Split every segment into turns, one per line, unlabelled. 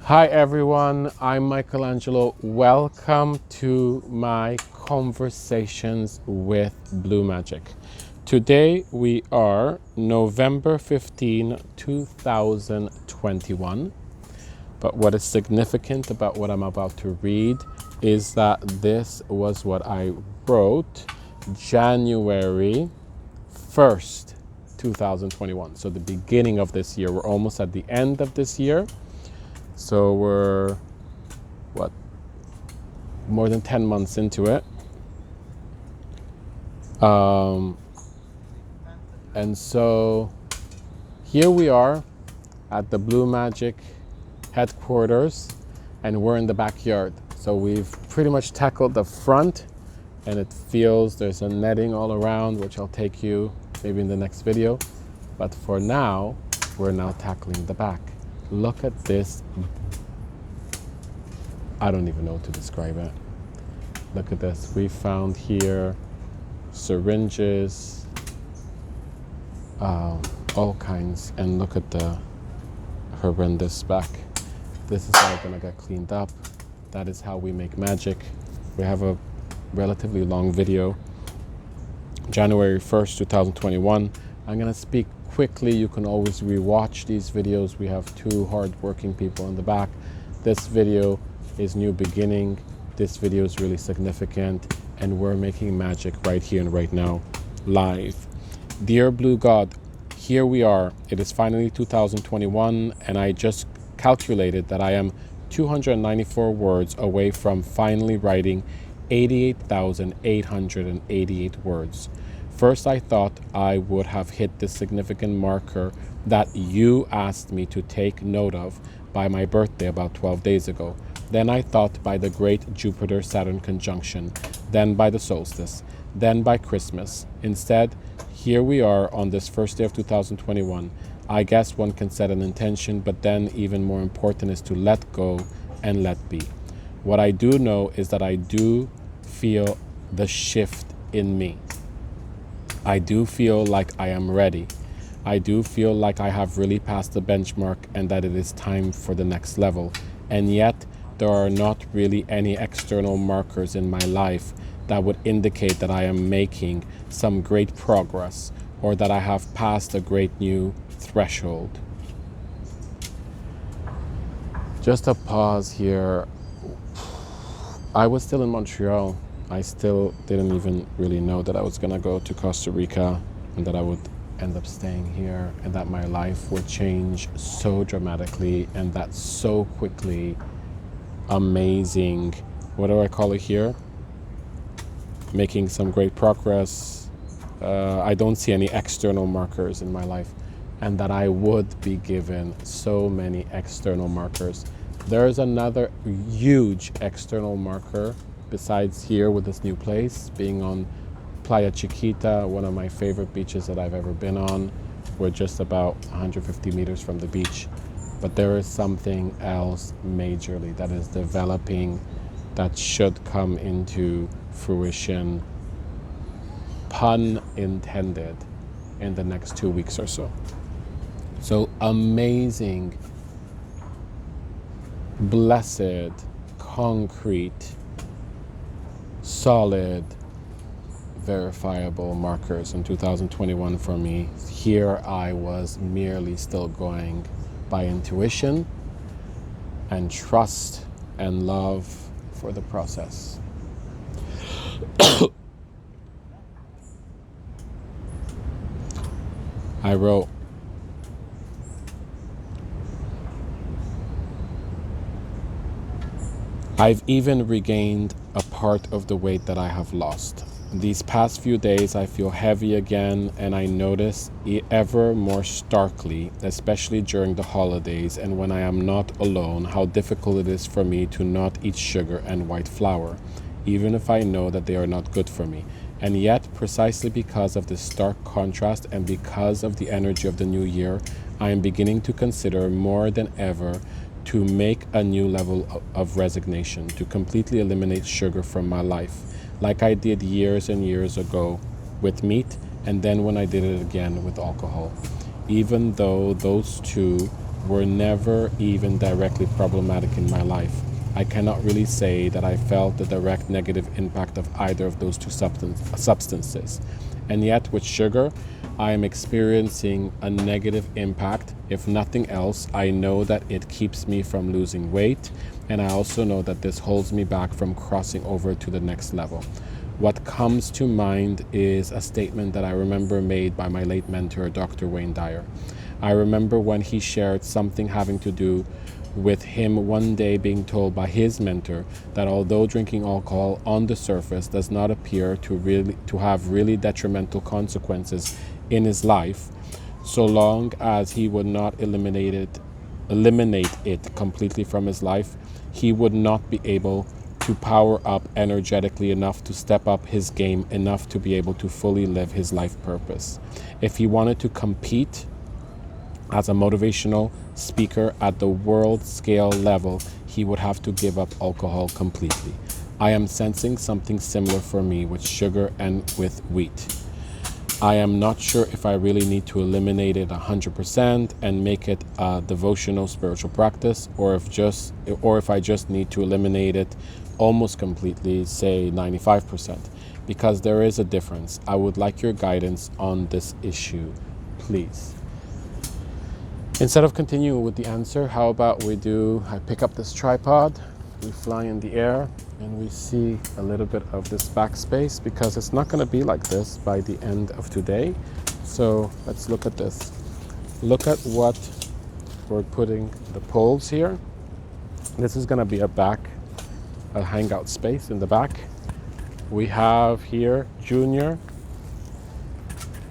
Hi everyone, I'm Michelangelo. Welcome to my conversations with Blue Magic. Today we are November 15, 2021. But what is significant about what I'm about to read is that this was what I wrote January 1st, 2021. So the beginning of this year. We're almost at the end of this year. So we're, more than 10 months into it. And so here we are at the Blue Magic headquarters, and we're in the backyard. So we've pretty much tackled the front, and it feels there's a netting all around, which I'll take you maybe in the next video. But for now, we're now tackling the back. Look at this. I don't even know what to describe it. Look at this. We found here syringes, all kinds. And look at the horrendous back. This is all gonna get cleaned up. That is how we make magic. We have a relatively long video. January 1st, 2021. I'm gonna speak quickly. You can always rewatch these videos. We have two hard-working people in the back. This video is new beginning. This video is really significant, and we're making magic right here and right now, live. Dear Blue God, here we are. It is finally 2021, and I just calculated that I am 294 words away from finally writing 88,888 words. First, I thought I would have hit the significant marker that you asked me to take note of by my birthday about 12 days ago. Then I thought by the great Jupiter-Saturn conjunction, then by the solstice, then by Christmas. Instead, here we are on this first day of 2021. I guess one can set an intention, but then even more important is to let go and let be. What I do know is that I do feel the shift in me. I do feel like I am ready. I do feel like I have really passed the benchmark and that it is time for the next level. And yet, there are not really any external markers in my life that would indicate that I am making some great progress or that I have passed a great new threshold. Just a pause here. I was still in Montreal. I still didn't even really know that I was gonna go to Costa Rica and that I would end up staying here and that my life would change so dramatically and that so quickly. Amazing, what do I call it here? Making some great progress. I don't see any external markers in my life, and that I would be given so many external markers. There's another huge external marker besides here with this new place, being on Playa Chiquita, one of my favorite beaches that I've ever been on. We're just about 150 meters from the beach. But there is something else majorly that is developing that should come into fruition, pun intended, in the next 2 weeks or so. So amazing, blessed, concrete, solid, verifiable markers in 2021 for me. Here I was merely still going by intuition and trust and love for the process. I wrote, I've even regained a part of the weight that I have lost. These past few days I feel heavy again, and I notice ever more starkly, especially during the holidays and when I am not alone, how difficult it is for me to not eat sugar and white flour, even if I know that they are not good for me. And yet, precisely because of this stark contrast and because of the energy of the new year, I am beginning to consider more than ever to make a new level of resignation, to completely eliminate sugar from my life, like I did years and years ago with meat, and then when I did it again with alcohol. Even though those two were never even directly problematic in my life. I cannot really say that I felt the direct negative impact of either of those two substances. And yet with sugar, I am experiencing a negative impact. If nothing else, I know that it keeps me from losing weight, and I also know that this holds me back from crossing over to the next level. What comes to mind is a statement that I remember made by my late mentor, Dr. Wayne Dyer. I remember when he shared something having to do with him one day being told by his mentor that although drinking alcohol on the surface does not appear to have really detrimental consequences in his life, so long as he would not eliminate it completely from his life, he would not be able to power up energetically enough to step up his game enough to be able to fully live his life purpose. If he wanted to compete as a motivational speaker at the world scale level, he would have to give up alcohol completely. I am sensing something similar for me with sugar and with wheat. I am not sure if I really need to eliminate it 100% and make it a devotional spiritual practice, or if I just need to eliminate it almost completely, say 95%, because there is a difference. I would like your guidance on this issue, please. Instead of continuing with the answer, how about I pick up this tripod, we fly in the air, and we see a little bit of this backspace, because it's not going to be like this by the end of today. So let's look at this. Look at what we're putting the poles here. This is going to be a hangout space in the back. We have here Junior,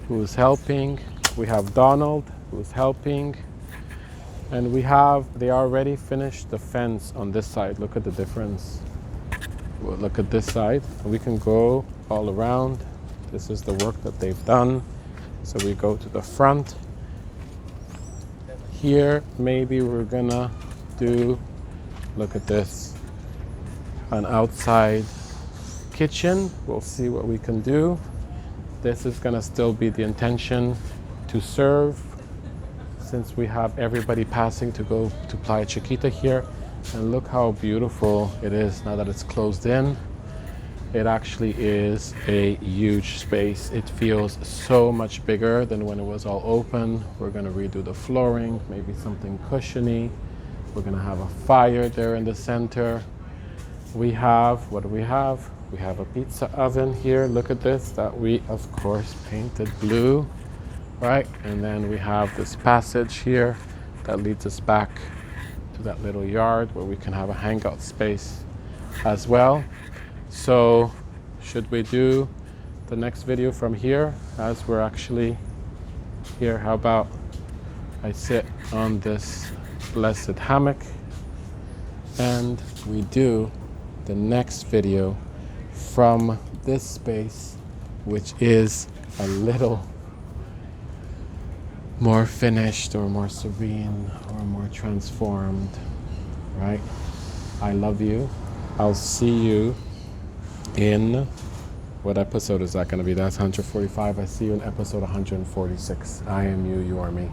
who is helping. We have Donald, who is helping. And they already finished the fence on this side. Look at the difference. We'll look at this side. We can go all around. This is the work that they've done. So we go to the front. Here, maybe we're gonna do, look at this, an outside kitchen. We'll see what we can do. This is gonna still be the intention to serve, since we have everybody passing to go to Playa Chiquita here. And look how beautiful it is now that it's closed in. It actually is a huge space. It feels so much bigger than when it was all open. We're gonna redo the flooring, maybe something cushiony. We're gonna have a fire there in the center. What do we have? We have a pizza oven here. Look at this, that we of course painted blue, right? And then we have this passage here that leads us back to that little yard where we can have a hangout space as well. So should we do the next video from here as we're actually here? How about I sit on this blessed hammock and we do the next video from this space, which is a little more finished or more serene or more transformed, right? I love you. I'll see you in, what episode is that going to be? That's 145. I see you in episode 146. I am you, you are me.